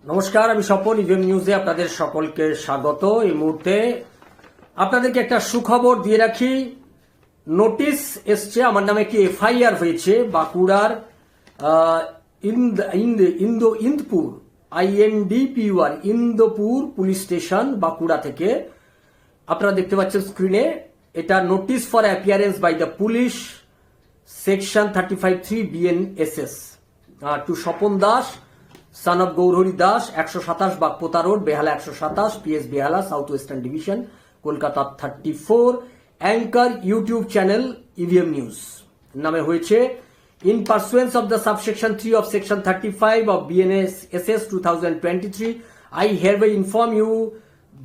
নমস্কার, আমি স্বপন। ইভিএম নিউজে আপনাদের সকলকে স্বাগত। এই মুহূর্তে আপনাদেরকে একটা সুখবর দিয়ে রাখি। নোটিশ এসছে, আমার নামে একটি এফআইআর হয়েছে বাঁকুড়ার Indpur INDPUR Indpur police station Bankura থেকে। আপনারা দেখতে পাচ্ছেন স্ক্রিনে, এটা notice for appearance by the police section 35(3) BNSS to Swapan Das son of Gourhari Das, 127 Bagpota road, Behala 127, PS Behala, south western division, Kolkata 34। Anchor YouTube channel EVM news নামে হয়েছে। In pursuance of the subsection 3 of section 35 of BNSS 2023, I hereby inform you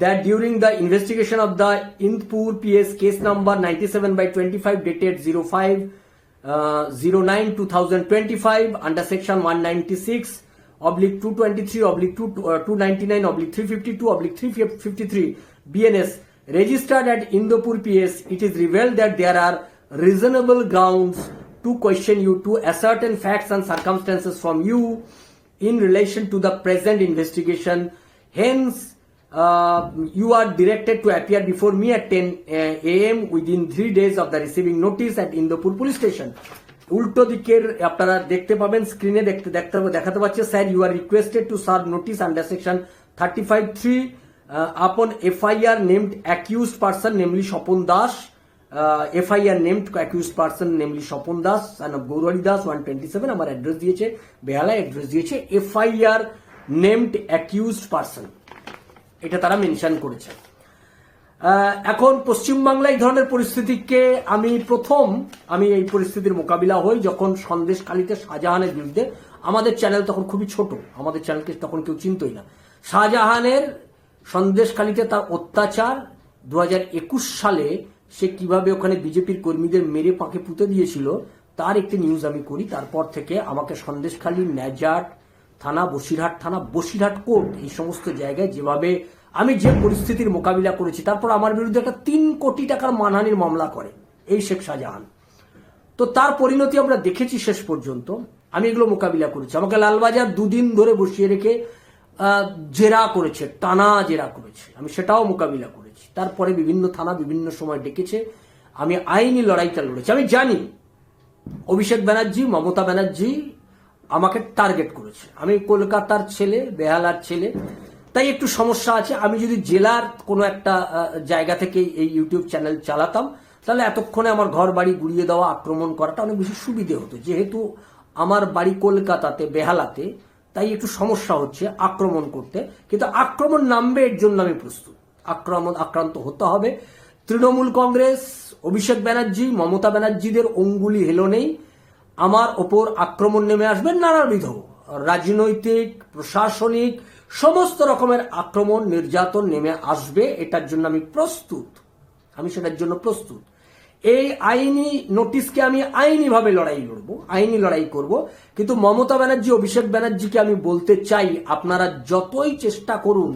that during the investigation of the Indpur PS case number 97/25 dated 05/09/2025 under section 196/223/299/352/353 BNS registered at Indopur PS, it is revealed that there are reasonable grounds to question you to ascertain facts and circumstances from you in relation to the present investigation. Hence, you are directed to appear before me at 10 AM within 3 days of the receiving notice at Indopur Police Station. উল্টো দিকের আপনারা দেখতে পাবেন স্ক্রিনে, দেখাতে পাচ্ছে, sir you are requested to serve notice under section 35(3) upon FIR named accused person namely Swapan Das, FIR named accused person namely Swapan Das son of Gourhari Das 127। আমার address দিয়েছে বেহালা, অ্যাড্রেস দিয়েছে FIR named accused person, এটা তারা মেনশন করেছে। এখন পশ্চিমবাংলায় এই ধরনের পরিস্থিতিকে আমি এই পরিস্থিতির মোকাবিলা হই যখন সন্দেশখালীতে শাহজাহানের বিরুদ্ধে, আমাদের চ্যানেল তখন খুবই ছোট, আমাদের চ্যানেলকে তখন কেউ চিনতই না। শাহজাহানের সন্দেশখালীতে তার অত্যাচার 2021 সালে সে কিভাবে ওখানে বিজেপির কর্মীদের মেরে পাকে পুঁতে দিয়েছিল তার একটি নিউজ আমি করি। তারপর থেকে আমাকে সন্দেশখালী, ন্যাজাট থানা, বসিরহাট থানা, বসিরহাট কোর্ট, এই সমস্ত জায়গায় যেভাবে আমি যে পরিস্থিতির মোকাবিলা করেছি, তারপর আমার বিরুদ্ধে একটা 3 কোটি টাকার মানহানির মামলা করে এই শেখ শাহজাহান। তো তার পরিণতি আমরা দেখেছি শেষ পর্যন্ত। আমি এগুলো মোকাবিলা করেছি। আমাকে লালবাজার 2 দিন ধরে বসিয়ে রেখে জেরা করেছে, টানা জেরা করেছে, আমি সেটাও মোকাবিলা করেছি। তারপরে বিভিন্ন থানা বিভিন্ন সময় ডেকেছে, আমি আইনি লড়াইটা লড়েছি। আমি জানি অভিষেক ব্যানার্জি, মমতা ব্যানার্জি আমাকে টার্গেট করেছে। আমি কলকাতার ছেলে, বেহালার ছেলে, তাই একটু সমস্যা আছে। আমি যদি জেলার কোনো একটা জায়গা থেকে এই ইউটিউব চ্যানেল চালাতাম তাহলে এতক্ষণে আমার ঘর বাড়ি গুড়িয়ে দেওয়া, আক্রমণ করাটা অনেক বেশি সুবিধে হতো। যেহেতু আমার বাড়ি কলকাতাতে, বেহালাতে, তাই একটু সমস্যা হচ্ছে আক্রমণ করতে। কিন্তু আক্রমণ নামবে, এর জন্য আমি প্রস্তুত। আক্রান্ত হতে হবে। তৃণমূল কংগ্রেস, অভিষেক ব্যানার্জি, মমতা ব্যানার্জিদের অঙ্গুলি হেলনেই আমার ওপর আক্রমণ নেমে আসবে। নানাবিধ রাজনৈতিক, প্রশাসনিক, সমস্ত রকমের আক্রমণ, নির্যাতন নেমে আসবে। এটার জন্য আমি প্রস্তুত, আমি সেটার জন্য প্রস্তুত। এই আইনি নোটিশকে আমি আইনিভাবে লড়বো, আইনি লড়াই করব। কিন্তু মমতা ব্যানার্জি, অভিষেক ব্যানার্জিকে আমি বলতে চাই, আপনারা যতই চেষ্টা করুন,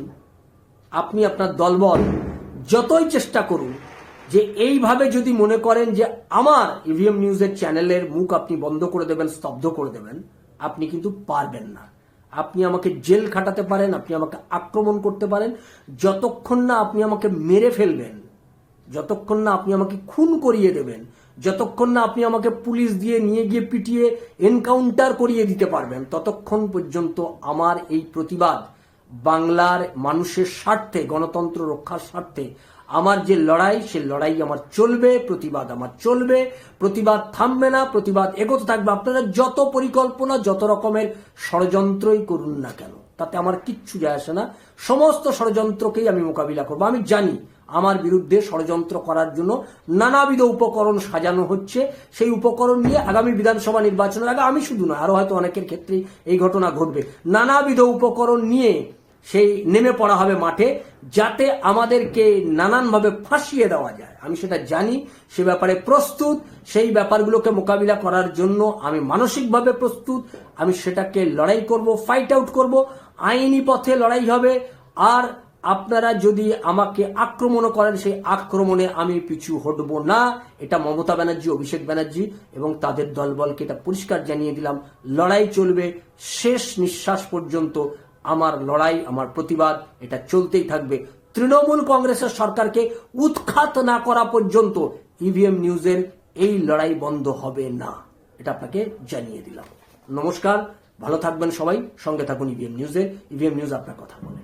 আপনি আপনার দলবল যতই চেষ্টা করুন, যে এইভাবে যদি মনে করেন যে আমার ইভিএম নিউজের চ্যানেলের মুখ আপনি বন্ধ করে দেবেন, স্তব্ধ করে দেবেন, আপনি কিন্তু পারবেন না। আপনি আমাকে জেল খাটাতে পারেন, আপনি আমাকে আক্রমণ করতে পারেন, যতক্ষণ না আপনি আমাকে মেরে ফেলবেন, যতক্ষণ না আপনি আমাকে খুন করিয়ে দেবেন, যতক্ষণ না আপনি আমাকে পুলিশ দিয়ে নিয়ে গিয়ে পিটিয়ে এনকাউন্টার করিয়ে দিতে পারবেন, ততক্ষণ পর্যন্ত আমার এই প্রতিবাদ বাংলার মানুষের স্বার্থে, গণতন্ত্র রক্ষার স্বার্থে আমার যে লড়াই, সে লড়াই আমার চলবে, প্রতিবাদ আমার চলবে, প্রতিবাদ থামবে না, প্রতিবাদ এগোতে থাকবে। আপনারা যত পরিকল্পনা, যত রকমের ষড়যন্ত্রই করুন না কেন, তাতে আমার কিচ্ছু যায় আসে না। সমস্ত ষড়যন্ত্রকেই আমি মোকাবিলা করবো। আমি জানি আমার বিরুদ্ধে ষড়যন্ত্র করার জন্য নানাবিধ উপকরণ সাজানো হচ্ছে। সেই উপকরণ নিয়ে আগামী বিধানসভা নির্বাচনের আগে, আমি শুধু নয়, আরো হয়তো অনেকের ক্ষেত্রেই এই ঘটনা ঘটবে, নানাবিধ উপকরণ নিয়ে সেই নেমে পড়া হবে মাঠে, যাতে আমাদেরকে নানানভাবে ফাঁসিয়ে দেওয়া যায়। আমি সেটা জানি, সে ব্যাপারে প্রস্তুত। সেই ব্যাপারগুলোকে মোকাবিলা করার জন্য আমি মানসিকভাবে প্রস্তুত। আমি সেটাকে লড়াই করব, ফাইট আউট করব, আইনি পথে লড়াই হবে। আর আপনারা যদি আমাকে আক্রমণ করেন, সেই আক্রমণে আমি পিছু হটব না। এটা মমতা ব্যানার্জি, অভিষেক ব্যানার্জি এবং তাদের দলবলকে এটা পরিষ্কার জানিয়ে দিলাম। লড়াই চলবে শেষ নিঃশ্বাস পর্যন্ত। আমার লড়াই, আমার প্রতিবাদ এটা চলতেই থাকবে। তৃণমূল কংগ্রেসের সরকারকে উৎখাত না করা পর্যন্ত ইভিএম নিউজের এই লড়াই বন্ধ হবে না, এটা আপনাকে জানিয়ে দিলাম। নমস্কার, ভালো থাকবেন সবাই, সঙ্গে থাকুন ইভিএম নিউজে। ইভিএম নিউজ আপনার কথা বলে।